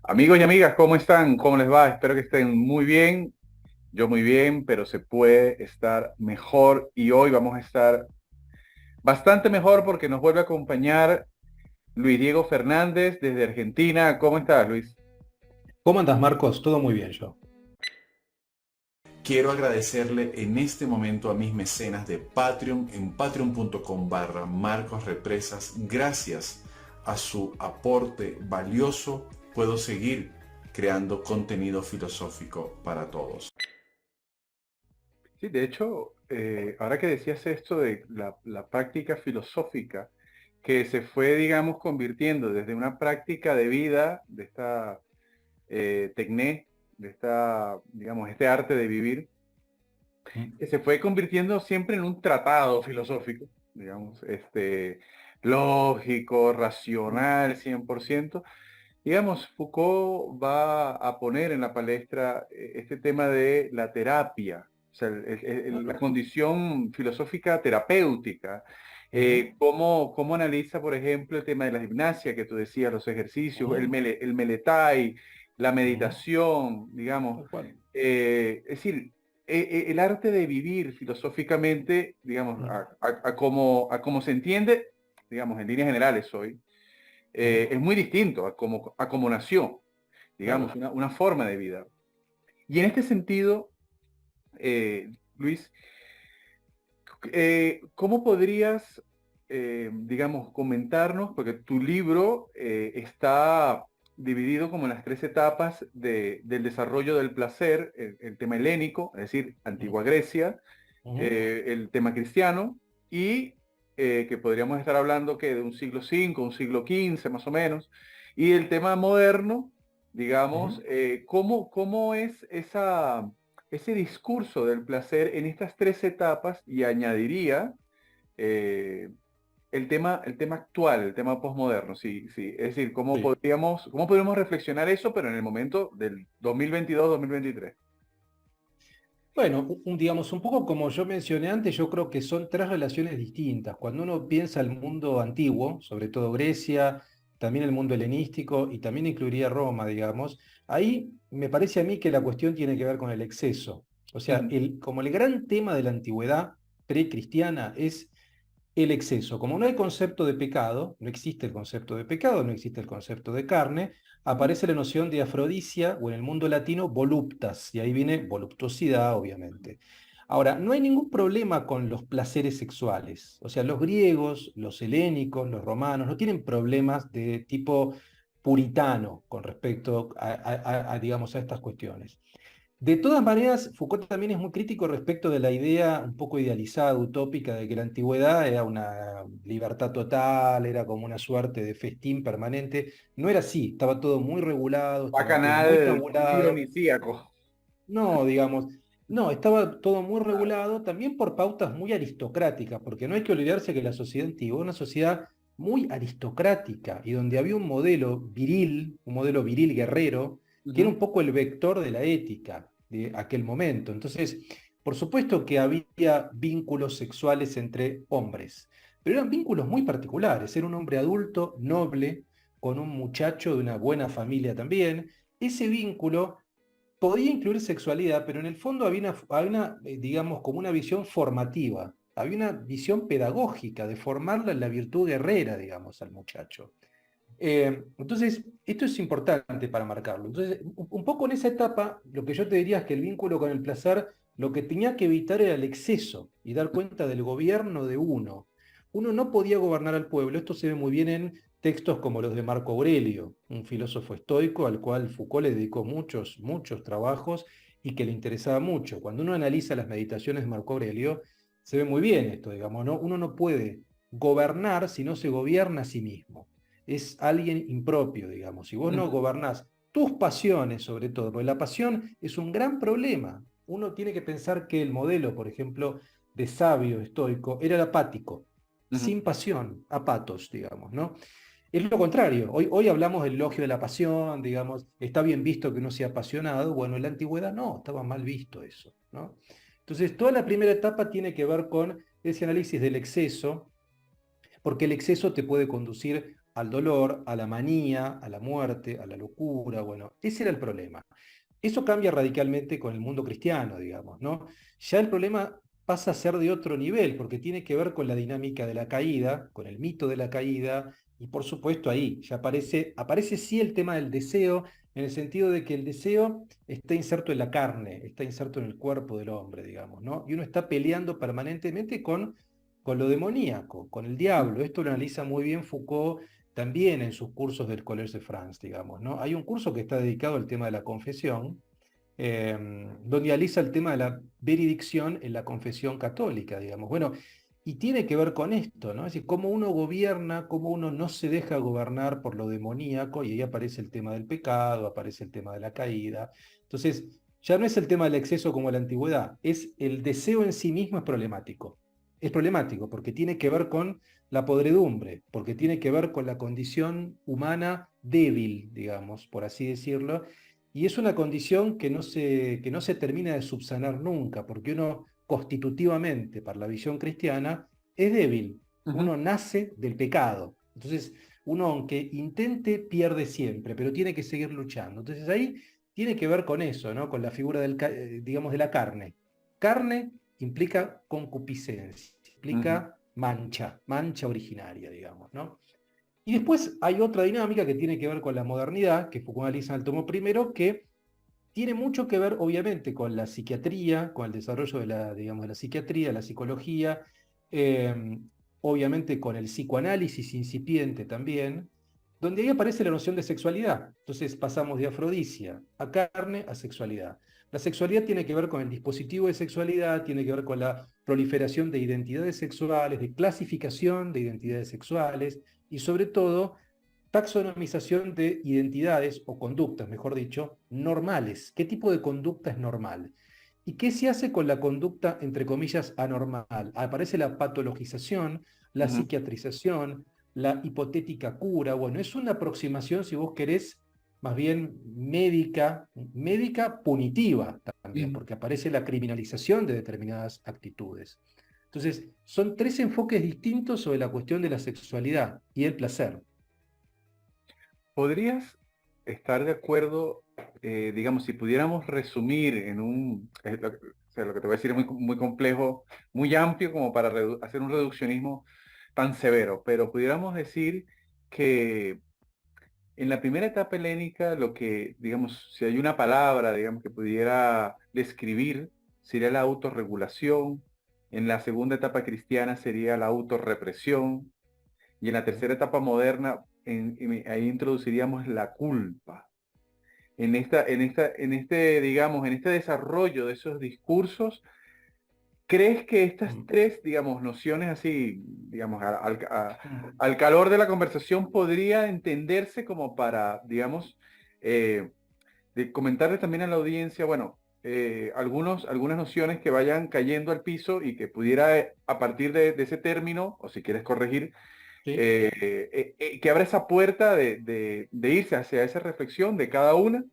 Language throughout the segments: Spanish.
Amigos y amigas, ¿cómo están? ¿Cómo les va? Espero que estén muy bien. Yo muy bien, pero se puede estar mejor y hoy vamos a estar bastante mejor porque nos vuelve a acompañar Luis Diego Fernández desde Argentina. ¿Cómo estás, Luis? ¿Cómo andas, Marcos? Todo muy bien yo. Quiero agradecerle en este momento a mis mecenas de Patreon en patreon.com/Marcos Represas. Gracias a su aporte valioso puedo seguir creando contenido filosófico para todos. Sí, de hecho, ahora que decías esto de la práctica filosófica, que se fue, digamos, convirtiendo desde una práctica de vida, de esta tecné, de esta, digamos, este arte de vivir, Mm. que se fue convirtiendo siempre en un tratado filosófico, digamos, lógico, racional, 100%. Digamos, Foucault va a poner en la palestra este tema de la terapia, o sea, la condición filosófica terapéutica. Ujú, Cómo analiza, por ejemplo, el tema de la gimnasia que tú decías, los ejercicios, ujú, el meletai, la ujú. meditación, digamos. Tal cual. Es decir, el arte de vivir filosóficamente, digamos, Mm, a cómo se entiende, digamos, en líneas generales hoy, mm. es muy distinto a cómo nació, digamos, Claro. una forma de vida. Y en este sentido, Luis, ¿cómo podrías, digamos, comentarnos, porque tu libro está dividido como en las tres etapas del desarrollo del placer, el tema helénico, es decir, Mm, antigua Grecia, ujú. el tema cristiano y que podríamos estar hablando que de un siglo V, un siglo XV más o menos, y el tema moderno, digamos, Ujú. ¿cómo es ese discurso del placer en estas tres etapas? Y añadiría eh, el tema actual, el tema posmoderno, sí, sí, es decir, Sí. cómo podríamos reflexionar eso, pero en el momento del 2022-2023. Bueno, digamos, un poco como yo mencioné antes, yo creo que son tres relaciones distintas. Cuando uno piensa el mundo antiguo, sobre todo Grecia, también el mundo helenístico y también incluiría Roma, digamos, ahí me parece a mí que la cuestión tiene que ver con el exceso. O sea, Ujú, como el gran tema de la antigüedad precristiana es el exceso. Como no hay concepto de pecado, no existe el concepto de pecado, no existe el concepto de carne, ujú. aparece la noción de afrodisia o en el mundo latino voluptas, y ahí viene voluptuosidad, obviamente. Ahora, no hay ningún problema con los placeres sexuales. O sea, los griegos, los helénicos, los romanos no tienen problemas de tipo puritano con respecto digamos, a estas cuestiones. De todas maneras, Foucault también es muy crítico respecto de la idea un poco idealizada, utópica, de que la antigüedad era una libertad total, era como una suerte de festín permanente. No era así, estaba todo muy regulado, estaba todo muy Bacanal, tabulado. dionisíaco. No, digamos, no, estaba todo muy regulado, también por pautas muy aristocráticas, porque no hay que olvidarse que la sociedad antigua era una sociedad muy aristocrática y donde había un modelo viril guerrero, que era Ujú. un poco el vector de la ética de aquel momento. Entonces, por supuesto que había vínculos sexuales entre hombres, pero eran vínculos muy particulares. Era un hombre adulto, noble, con un muchacho de una buena familia también. Ese vínculo podía incluir sexualidad, pero en el fondo digamos, como una visión formativa, había una visión pedagógica de formarla en la virtud guerrera, digamos, al muchacho. Entonces, esto es importante para marcarlo. Entonces, un poco en esa etapa, lo que yo te diría es que el vínculo con el placer, lo que tenía que evitar era el exceso y dar cuenta del gobierno de uno. Uno no podía gobernar al pueblo. Esto se ve muy bien en textos como los de Marco Aurelio, un filósofo estoico al cual Foucault le dedicó muchos, muchos trabajos y que le interesaba mucho. Cuando uno analiza las meditaciones de Marco Aurelio, se ve muy bien esto, digamos, ¿no? Uno no puede gobernar si no se gobierna a sí mismo. Es alguien impropio, digamos. Si vos no Ujú. gobernás tus pasiones, sobre todo, porque la pasión es un gran problema. Uno tiene que pensar que el modelo, por ejemplo, de sabio estoico era el apático, Ujú. sin pasión, apatos, digamos, ¿no? Es lo contrario. Hoy hablamos del elogio de la pasión, digamos, está bien visto que uno sea apasionado. Bueno, en la antigüedad no, estaba mal visto eso, ¿no? Entonces, toda la primera etapa tiene que ver con ese análisis del exceso, porque el exceso te puede conducir al dolor, a la manía, a la muerte, a la locura. Bueno, ese era el problema. Eso cambia radicalmente con el mundo cristiano, digamos, ¿no? Ya el problema pasa a ser de otro nivel, porque tiene que ver con la dinámica de la caída, con el mito de la caída, y por supuesto ahí ya aparece sí el tema del deseo, en el sentido de que el deseo está inserto en la carne, está inserto en el cuerpo del hombre, digamos, ¿no? Y uno está peleando permanentemente con lo demoníaco, con el diablo. Esto lo analiza muy bien Foucault también en sus cursos del Collège de France, digamos, ¿no? Hay un curso que está dedicado al tema de la confesión, donde analiza el tema de la veridicción en la confesión católica, digamos. Bueno, y tiene que ver con esto, ¿no? Es decir, cómo uno gobierna, cómo uno no se deja gobernar por lo demoníaco, y ahí aparece el tema del pecado, aparece el tema de la caída. Entonces, ya no es el tema del exceso como en la antigüedad, es el deseo en sí mismo es problemático. Es problemático porque tiene que ver con la podredumbre, porque tiene que ver con la condición humana débil, digamos, por así decirlo, y es una condición que no se termina de subsanar nunca, porque uno constitutivamente, para la visión cristiana, es débil. Ujú. Uno nace del pecado. Entonces, uno aunque intente, pierde siempre, pero tiene que seguir luchando. Entonces ahí tiene que ver con eso, ¿no? Con la figura digamos, de la carne. Carne implica concupiscencia, Ujú. implica mancha originaria, digamos, ¿no? Y después hay otra dinámica que tiene que ver con la modernidad, que Foucault analiza en el tomo primero, que tiene mucho que ver, obviamente, con la psiquiatría, con el desarrollo de la, digamos, de la psiquiatría, la psicología, eh, obviamente con el psicoanálisis incipiente también, donde ahí aparece la noción de sexualidad. Entonces pasamos de afrodisia a carne a sexualidad. La sexualidad tiene que ver con el dispositivo de sexualidad, tiene que ver con la proliferación de identidades sexuales, de clasificación de identidades sexuales y sobre todo taxonomización de identidades o conductas, mejor dicho, normales. ¿Qué tipo de conducta es normal? ¿Y qué se hace con la conducta, entre comillas, anormal? Aparece la patologización, la Ujú. psiquiatrización, la hipotética cura. Bueno, es una aproximación, si vos querés, más bien médica punitiva también, Ujú. porque aparece la criminalización de determinadas actitudes. Entonces, son tres enfoques distintos sobre la cuestión de la sexualidad y el placer. ¿Podrías estar de acuerdo, digamos, si pudiéramos resumir en o sea, lo que te voy a decir es muy complejo, muy amplio como para hacer un reduccionismo tan severo, pero pudiéramos decir que en la primera etapa helénica, lo que, digamos, si hay una palabra, digamos, que pudiera describir, sería la autorregulación. En la segunda etapa cristiana sería la autorrepresión. Y en la tercera etapa moderna, ahí introduciríamos la culpa. Digamos, en este desarrollo de esos discursos, ¿crees que estas Mm. tres, digamos, nociones así, digamos, Mm. al calor de la conversación podría entenderse como para, digamos, eh, de comentarle también a la audiencia, bueno, algunas nociones que vayan cayendo al piso y que pudiera, a partir de ese término, o si quieres corregir, ¿Sí? que abra esa puerta de irse hacia esa reflexión de cada una?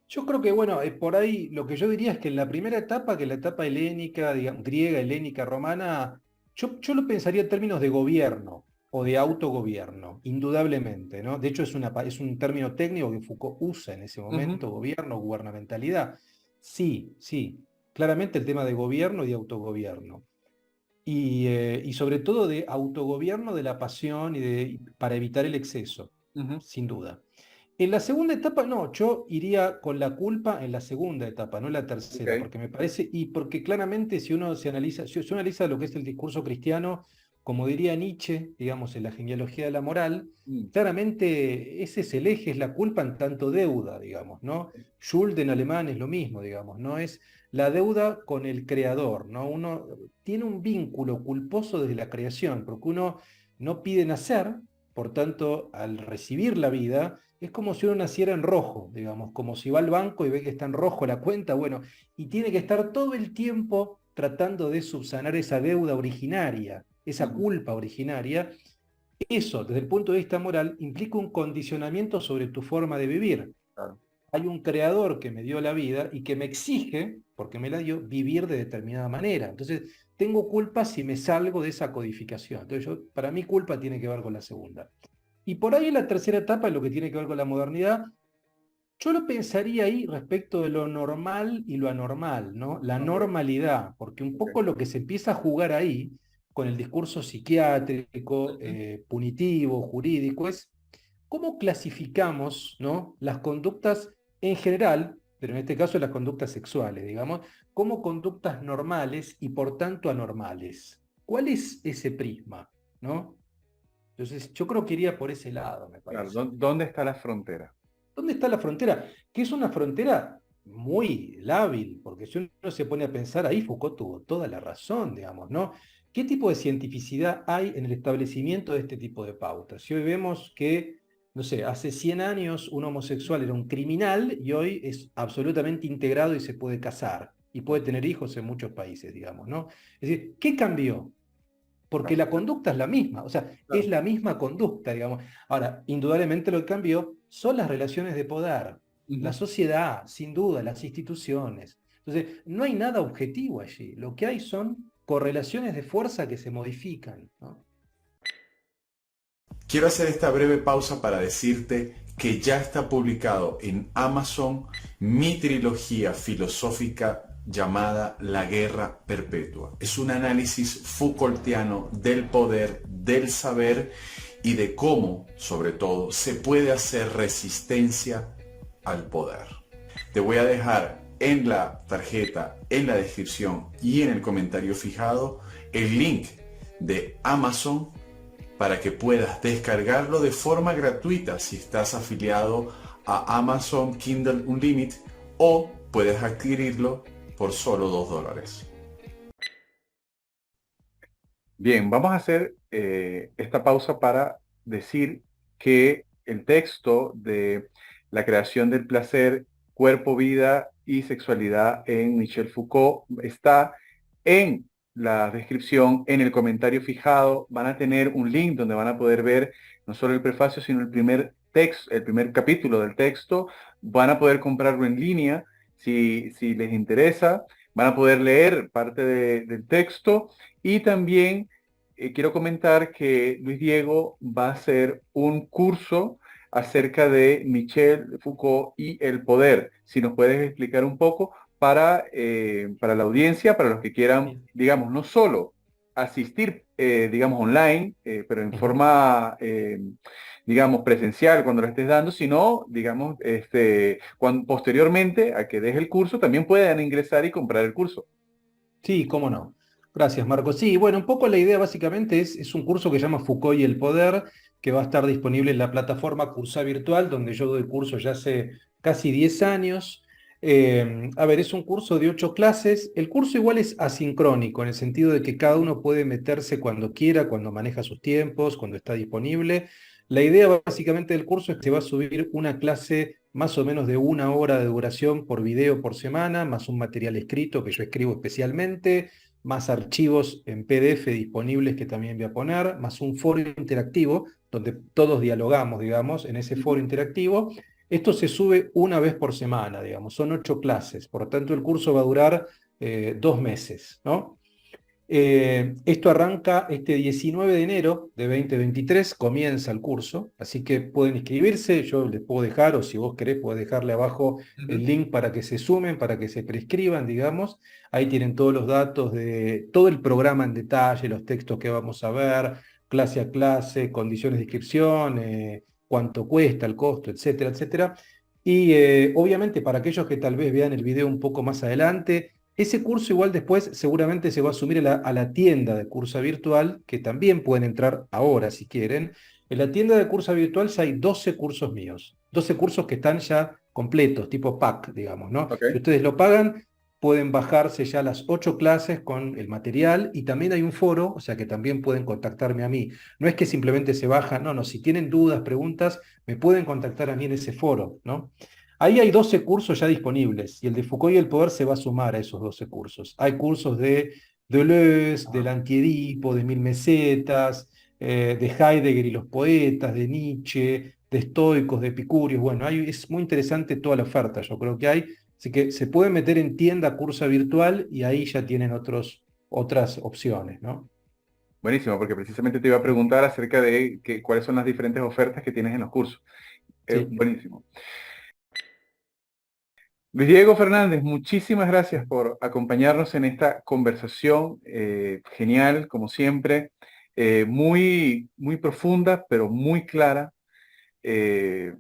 Yo creo que, bueno, por ahí lo que yo diría es que en la primera etapa, que es la etapa helénica, digamos, griega, helénica, romana, yo lo pensaría en términos de gobierno o de autogobierno, indudablemente, ¿no? De hecho, es un término técnico que Foucault usa en ese Ujú. momento, gobierno, gubernamentalidad. Sí, sí, claramente el tema de gobierno y de autogobierno. Y sobre todo de autogobierno de la pasión para evitar el exceso, Ujú. sin duda. En la segunda etapa, no, yo iría con la culpa en la segunda etapa, no en la tercera, Ok. porque me parece, y porque claramente si uno se analiza, si uno analiza lo que es el discurso cristiano, como diría Nietzsche, digamos, en la genealogía de la moral, Mm. claramente ese es el eje, es la culpa en tanto deuda, digamos, ¿no? Schuld en alemán es lo mismo, digamos, ¿no? Es la deuda con el creador, ¿no? Uno tiene un vínculo culposo desde la creación, porque uno no pide nacer, por tanto, al recibir la vida, es como si uno naciera en rojo, digamos, como si va al banco y ve que está en rojo la cuenta, bueno, y tiene que estar todo el tiempo tratando de subsanar esa deuda originaria, esa Ujú. culpa originaria. Eso, desde el punto de vista moral, implica un condicionamiento sobre tu forma de vivir. Claro. Hay un creador que me dio la vida y que me exige, porque me la dio, vivir de determinada manera. Entonces, tengo culpa si me salgo de esa codificación. Entonces, para mí culpa tiene que ver con la segunda. Y por ahí la tercera etapa, lo que tiene que ver con la modernidad, yo lo pensaría ahí respecto de lo normal y lo anormal, ¿no? La Ok, normalidad, porque un ok. poco lo que se empieza a jugar ahí con el discurso psiquiátrico, Ujú. punitivo, jurídico, es cómo clasificamos, ¿no? Las conductas en general, pero en este caso las conductas sexuales, digamos, como conductas normales y por tanto anormales. ¿Cuál es ese prisma, ¿no? Entonces, yo creo que iría por ese lado, me Claro, parece. ¿dónde está la frontera? ¿Dónde está la frontera? Que es una frontera muy lábil, porque si uno se pone a pensar, ahí Foucault tuvo toda la razón, digamos, ¿no? ¿Qué tipo de cientificidad hay en el establecimiento de este tipo de pautas? Si hoy vemos que, no sé, hace 100 años un homosexual era un criminal y hoy es absolutamente integrado y se puede casar y puede tener hijos en muchos países, digamos, ¿no? Es decir, ¿qué cambió? Porque Claro, la conducta es la misma, o sea, es claro. la misma conducta, digamos. Ahora, indudablemente lo que cambió son las relaciones de poder, la Ujú. sociedad, sin duda, las instituciones. Entonces, no hay nada objetivo allí, lo que hay son correlaciones de fuerza que se modifican, ¿no? Quiero hacer esta breve pausa para decirte que ya está publicado en Amazon mi trilogía filosófica llamada La Guerra Perpetua. Es un análisis Foucaultiano del poder, del saber y de cómo, sobre todo, se puede hacer resistencia al poder. Te voy a dejar en la tarjeta, en la descripción y en el comentario fijado el link de Amazon para que puedas descargarlo de forma gratuita si estás afiliado a Amazon Kindle Unlimited, o puedes adquirirlo por solo $2. Bien, vamos a hacer esta pausa para decir que el texto de la creación del placer, cuerpo, vida y sexualidad en Michel Foucault está en la descripción, en el comentario fijado. Van a tener un link donde van a poder ver no solo el prefacio, sino el primer texto, el primer capítulo del texto. Van a poder comprarlo en línea si les interesa. Van a poder leer parte del texto y también quiero comentar que Luis Diego va a hacer un curso acerca de Michel Foucault y el poder. Si nos puedes explicar un poco para la audiencia, para los que quieran, Bien. digamos, no solo asistir, digamos, online, pero en Ujú. forma, digamos, presencial cuando lo estés dando, sino, digamos, posteriormente a que des el curso, también puedan ingresar y comprar el curso. Sí, cómo no. Gracias, Marco. Sí, bueno, un poco la idea básicamente es un curso que se llama Foucault y el poder, que va a estar disponible en la plataforma Cursar Virtual, donde yo doy curso ya hace casi 10 años. A ver, es un curso de 8 clases. El curso igual es asincrónico, en el sentido de que cada uno puede meterse cuando quiera, cuando maneja sus tiempos, cuando está disponible. La idea básicamente del curso es que se va a subir una clase más o menos de 1 hora de duración por video por semana, más un material escrito que yo escribo especialmente, más archivos en PDF disponibles que también voy a poner, más un foro interactivo donde todos dialogamos, digamos, en ese foro interactivo. Esto se sube una vez por semana, digamos, son 8 clases, por lo tanto el curso va a durar 2 meses, ¿no? Esto arranca este 19 de enero de 2023, comienza el curso, así que pueden inscribirse, yo les puedo dejar, o si vos querés, puedo dejarle abajo el link para que se sumen, para que se prescriban, digamos. Ahí tienen todos los datos de todo el programa en detalle, los textos que vamos a ver, clase a clase, condiciones de inscripción, cuánto cuesta, el costo, etcétera, etcétera. Y obviamente para aquellos que tal vez vean el video un poco más adelante, ese curso igual después seguramente se va a subir a la tienda de Cursa Virtual, que también pueden entrar ahora si quieren. En la tienda de Cursa Virtual ya hay 12 cursos míos, 12 cursos que están ya completos, tipo pack, digamos, ¿no? ¿Ok? Si ustedes lo pagan, pueden bajarse ya las 8 clases con el material y también hay un foro, o sea que también pueden contactarme a mí. No es que simplemente se bajan, no, no, si tienen dudas, preguntas, me pueden contactar a mí en ese foro, ¿no? Ahí hay 12 cursos ya disponibles y el de Foucault y el poder se va a sumar a esos 12 cursos. Hay cursos de Deleuze, del Antiedipo, de Mil Mesetas, de Heidegger y los poetas, de Nietzsche, de estoicos, de epicúreos. Bueno, es muy interesante toda la oferta, yo creo que hay. Así que se pueden meter en tienda Cursa Virtual y ahí ya tienen otras opciones, ¿no? Buenísimo, porque precisamente te iba a preguntar acerca de cuáles son las diferentes ofertas que tienes en los cursos. Sí. Buenísimo. Luis Diego Fernández, muchísimas gracias por acompañarnos en esta conversación genial, como siempre, muy, muy profunda, pero muy clara, eh,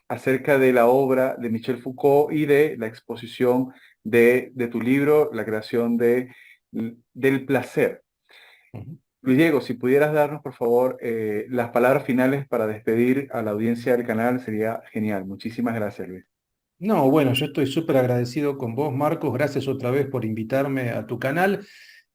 acerca de la obra de Michel Foucault y de la exposición de tu libro, la creación del placer. Ujú. Luis Diego, si pudieras darnos, por favor, las palabras finales para despedir a la audiencia del canal, sería genial. Muchísimas gracias, Luis. No, bueno, yo estoy súper agradecido con vos, Marcos. Gracias otra vez por invitarme a tu canal.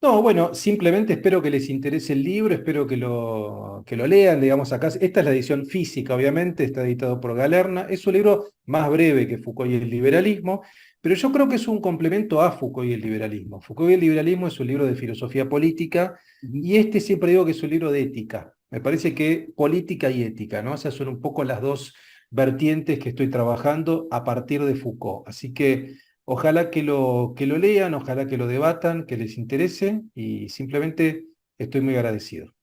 No, bueno, simplemente espero que les interese el libro, espero que lo lean, digamos acá. Esta es la edición física, obviamente, está editado por Galerna. Es un libro más breve que Foucault y el liberalismo, pero yo creo que es un complemento a Foucault y el liberalismo. Foucault y el liberalismo es un libro de filosofía política Ujú. y este siempre digo que es un libro de ética. Me parece que política y ética, ¿no? Esas son un poco las dos vertientes que estoy trabajando a partir de Foucault. Así que ojalá que lo lean, ojalá que lo debatan, que les interese y simplemente estoy muy agradecido.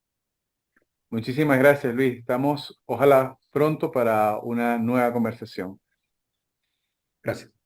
Muchísimas gracias, Luis. Estamos, ojalá, pronto para una nueva conversación. Gracias.